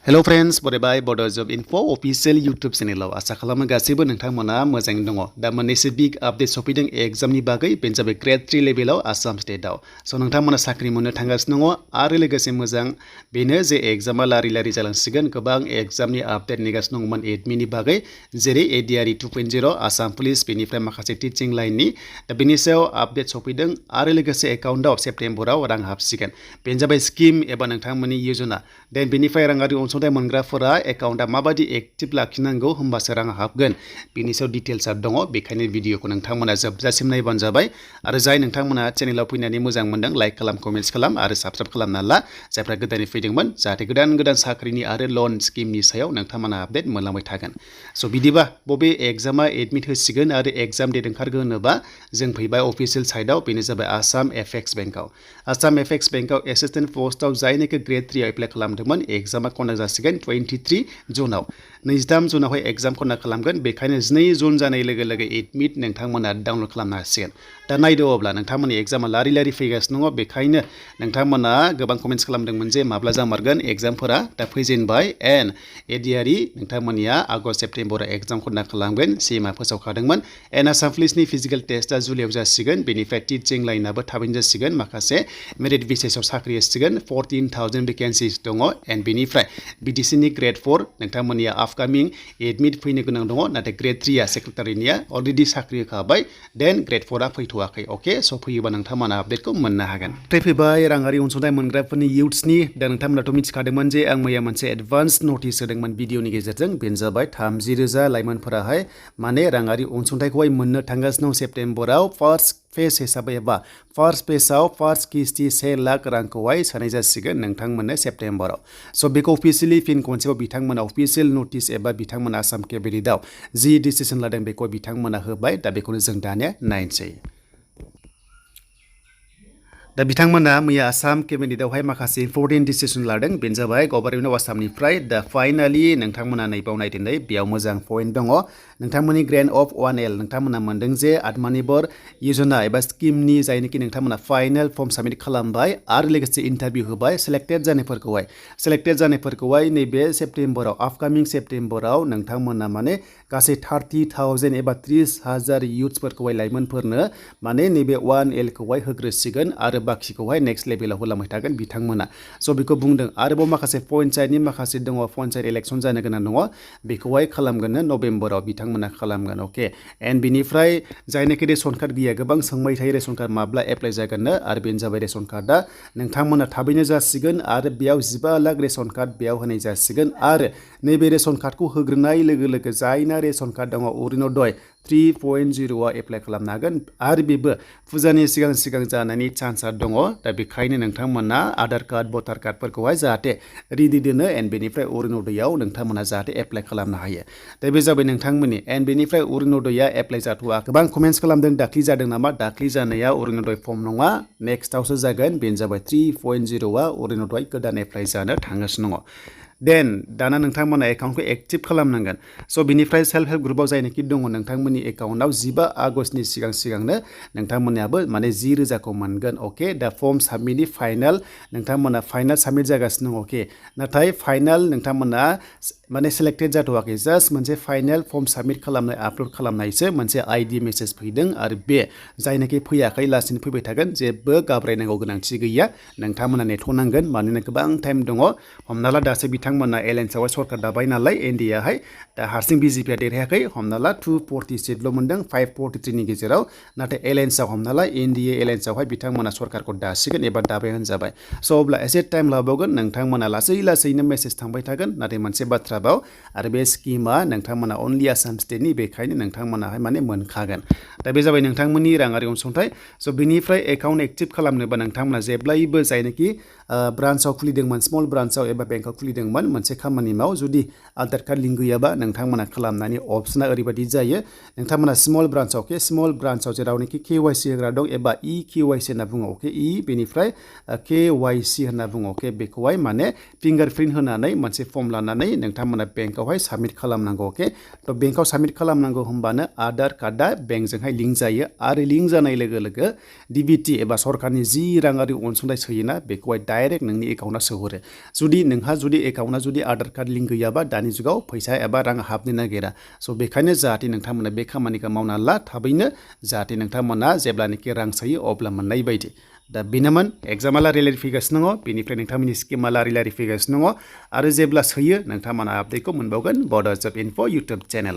Hello friends, बरायबाय Bodo Job Info official YouTube channel आसा खालामो गासैबो नोंथांमोना मोजाङै दङ। दा मोननैसो बिग आपडेट सफैदों एग्जामनि बागै बेनो जाबाय ग्रेड 3 लेभेलाव आसाम स्टेटआव। स' नोंथांमोना साख्रि मोननो थांगासिनो दङ आरो लोगोसे मोजां बेनो जे एग्जामा लारि जालांसिगोन। गोबां एग्जामनि आपडेट नेगासिनो दंमोन एडमिनि बागै जेरै ADRE 2.0 आसाम पुलिस बेनिफ्राय माखासे टिचिं लाइननि दा बेनि सायाव आपडेट सफैदों आरो लोगोसे एकाउन्टआव सेप्टेम्बराव रां हाबसिगोन। बेनो जाबाय स्किम एबा नोंथांमोननि यजना। देन बेनिफ्राय राङारि अनसुंथाइ मोनग्राफोरा एकाउन्टआ माबायदि एक्टिभ लाखिनांगौ होमबासो रां हाबगोन बेनि सायाव डिटेल्सआ दङ। बेखायनो भिडिअखौ नोंथांमोना जोबजासिम नायबानो जाबाय आरो जाय नोंथांमोना चेनेलाव फैनानै मोजां मोनदों लाइक खालाम कमेन्ट्स खालाम आरो साबस्क्राइब खालामना ला जायफ्रा गोदानै फैदोंमोन जाहाथे गोदान साख्रिनि आरो लन स्किमनि सायाव नोंथांमोना आपडेट मोनलांबाय थागोन। स' बिदिबा बबे एग्जामा एडमिट होसिगोन आरो एग्जाम डेट ओंखारगोन होनोबा जों फैबाय अफिसियेल साइटआव बेनो जाबाय आसाम एपेक्स बेंकआव। आसाम एपेक्स बेंकआव एसिस्टेन्ट पस्टआव जायनोखि ग्रेड 3 आव एप्लाइ खालामदोंमोन एग्जामा कन्डाक्ट जासिगोन 23 जुनाव। 23 जुनावहाय एग्जाम कन्डाक्ट खालामगोन। बेखायनो 2 जुन जानाय लोगो लोगो एडमिट नोंथांमोना डाउनलड खालामनो हासिगोन। दा नायदो अब्ला नोंथांमोननि एग्जामा लारि फैगासिनो दङ। बेखायनो नोंथांमोना गोबां कमेन्ट्स खालामदोंमोन जे माब्ला जामारगोन एग्जामफोरा दा फैजेनबाय एन्ड ADRE नोंथांमोननिया आगस्ट सेप्टेम्बराव एग्जाम कन्डाक्ट खालामगोन सिमा फोसावखादोंमोन। एन्ड आसाम पुलिसनि फिजिकेल टेस्टआ जुलाइआव जासिगोन। बेनिफ्राय टिचिं लाइनाबो थाबैनो जासिगोन। माखासे मेरिट बेसिसआव साख्रि होसिगोन। 14,000 भेकेन्सिस दङ। एन्ड बेनिफ्राय BTCनि ग्रेड 4 नोंथांमोननिया आपकामिं एडमिट फैनो गोनां दङ। नाथाय ग्रेड 3 सेक्रेटारिनिया अलरेडि साख्रि होखाबाय। देन ग्रेड 4 फैथ'वाखै। अके स' फैयोबा नोंथांमोना आपडेटखौ मोननो हागोन। फैबाय राङारि अनसुंथाइ मोनग्राफोरनि इयुथ्सनि दा नोंथांमोनाथ' मिथिखादोंमोन जे आं मैया मोनसे एडभान्स नटिस होदोंमोन भिडिअनि गेजेरजों बेनो जाबाय 30,000 लाइमोनफोराहाय माने राङारि अनसुंथाइखौहाय मोननो थांगासिनो दं सेप्टेम्बराव फार्स्ट फेज हिसाबै एबा फार्स्ट फेजआव फार्स्ट किस्ति 1 लाख रांखौहाय सोनाय जासिगोन नोंथांमोननो सेप्टेम्बराव। स' बेखौ अफिसियेलि फिन खनसेबाव बिथांमोना अफिसियेल नटिस एबा बिथांमोना आसाम केबिनेटआव जि डिसिसन लादों बेखौ बिथांमोना होबाय। दा बेखौनो जों दानिया नायनोसै। दा बिथांमोना मैया आसाम केबिनेटआवहाय माखासे इम्पर्टेन्ट डिसिसन लादों बेनो जाबाय गभर्नमेन्ट अफ आसामनिफ्राय दा फाइनालि नोंथांमोना नैबाव नायदों बेयाव मोजां पइन्ट दङ। नोंथांमोननि ग्रेन्ड अफ 1L नोंथांमोना मोनदों जे आत्मनिर्भर यजना एबा स्किमनि जायनोखि नोंथांमोना फाइनेल फर्म साबमिट खालामबाय आरो लोगोसे इन्टारभिउ होबाय सेलेक्टेड जानायफोरखौहाय नैबे सेप्टेम्बराव आपकामिं सेप्टेम्बराव नोंथांमोना माने गासै 30,000 एबा 30,000 इयुथ्सफोरखौहाय लाइमोनफोरनो माने नैबे 1L खौहाय होग्रोसिगोन आरो बाखिखौहाय नेक्स्ट लेभेलाव होलांबाय थागोन बिथांमोना। स' बेखौ बुंदों। आरोबाव माखासे पन्चायतनि माखासे दङ पन्चायत इलेक्सन जानो गोनां दङ बेखौहाय खालामगोन नभेम्बराव बिथांमोना खालामगोन। अके एन्ड बिनिफ्राय जायनाखि रेशन कार्ड गैया गोबां सोंबाय थायो रेशन कार्ड माब्ला एप्लाइ जागोननो आरो बेनो जाबाय रेशन कार्डआ नोंथांमोना थाबैनो जासिगोन आरो बेयाव 15 लाख रेशन कार्ड बेयाव होनाय जासिगोन। आरो नैबे रेशन कार्डखौ होग्रोनाय लोगो लोगो जायना रेशन कार्ड दङ अरुणोदय 3.0 एप्लाइ खालामनो हागोन आरो बेबो फुजानि सिगां जानायनि चान्सआ दङ। दा बेखायनो नोंथांमोना आधार कार्ड भटार कार्डफोरखौहाय जाहाथे रेडि दोनो एन्ड बेनिफ्राय अरुणोदयआव नोंथांमोना जाहाथे एप्लाइ खालामनो हायो। दा बे जाबाय नोंथांमोननि एन्ड बेनिफ्राय अरुणोदयआ एप्लाइ जाथ'वा गोबां कमेन्ट्स खालामदों दाख्लि जादों नामा दाख्लि जानाया अरुणोदय फर्म नङा नेक्स्टआवसो जागोन बेनो जाबाय 3.0आ अरुणोदय गोदान एप्लाइ जानो थांगासिनो दङ। देन दाना नोंथांमोना एकाउन्टखौ एक्टिभ खालामनांगोन। स' बिनिफ्राय सेल्फ हेल्प ग्रुपआव जायनोखि दङ नोंथांमोननि एकाउन्टआव 15 आगस्टनि सिगांनो नोंथांमोननियाबो माने 10,000खौ मोनगोन। अके दा फर्म साबमिटनि फाइनाल नोंथांमोना फाइनाल साबमिट जागासिनो दं। अके नाथाय फाइनाल नोंथांमोना माने सेलेक्टेड जाथ'वाखै जास्ट मोनसे फाइनाल फर्म साबमिट खालामनाय आपल'ड खालामनायसो मोनसे ID मेसेज फैदों आरो बे जायनोखि फैयाखै लासैनो फैबाय थागोन जेबो घाबरायनांगौ गोनांथि गैया नोंथांमोना नेथ'नांगोन मानोना गोबां टाइम दङ। हमना ला दासो बिथांमोना एलायन्सआवहाय सरकार दाबाय नालाय NDAहाय दा हारसिं BJPआ देरहायाखै हमना ला 240 सिटल' मोनदों 543नि गेजेराव नाथाय एलायन्सआव हमना ला NDA एलायन्सआवहाय बिथांमोना सरकारखौ दासिगोन एबा दाबाय होनजाबाय। स' अब्ला एसे टाइम लाबावगोन नोंथांमोना लासैनो मेसेज थांबाय थागोन। नाथाय मोनसे बाथ्रा बाव आरो बे स्किमा नोंथांमोना अनलि आसाम स्टेटनि बेखायनो नोंथांमोनाहाय माने मोनखागोन। दा बे जाबाय नोंथांमोननि राङारि अनसुंथाइ। स' बिनिफ्राय एकाउन्ट एक्टिभ खालामनोबा नोंथांमोना जेब्लायबो जायनोखि ब्रान्चआव खुलिदोंमोन स्मल ब्रान्चआव एबा बेंकआव खुलिदोंमोन मोनसे खामानि माव जुदि आधार कार्ड लिंक गैयाबा नोंथांमोना खालामनायनि अपसना ओरैबायदि जायो नोंथांमोना स्मल ब्रान्चआव जेरावनोखि KYC होग्रा दं एबा EKYC होनना बुङो। अके बेनिफ्राय KYC होनना बुङो। अके बेखौहाय माने फिंगारप्रिन्ट होनानै मोनसे फर्म लानानै नोंथांमोना बेंकआवहाय साबमिट खालामनांगौ। अके थ' बेंकआव साबमिट खालामनांगौ होमबानो आधार कार्डआ बेंकजोंहाय लिंक जायो आरो लिंक जानाय लोगो लोगो DBT एबा सरकारनि जि राङारि अनसुंथाइ सोयोना बेखौहाय डाइरेक्ट नोंनि एकाउन्टआव सोहरो। जुदि नोंहा एकाउन्टआ एकाउन्टआ जुदि आधार कार्ड लिंक गैयाबा दानि जुगाव फैसा एबा रां हाबनो नागिरा स' बेखायनो जाहाथे नोंथांमोना बे खामानिखौ मावना ला थाबैनो जाहाथे नोंथांमोना जेब्लानोखि रां सोयो अब्ला मोननाय बायदि दा बेनोमोन एग्जामाला रिलारि फैगासिनो दङ बेनिफ्राय नोंथांमोननि स्किमाला रिलारि फैगासिनो दङ आरो जेब्ला सोयो नोंथांमोना आपडेटखौ मोनबावगोन बड' जब इनफो इउटुब चेनेलाव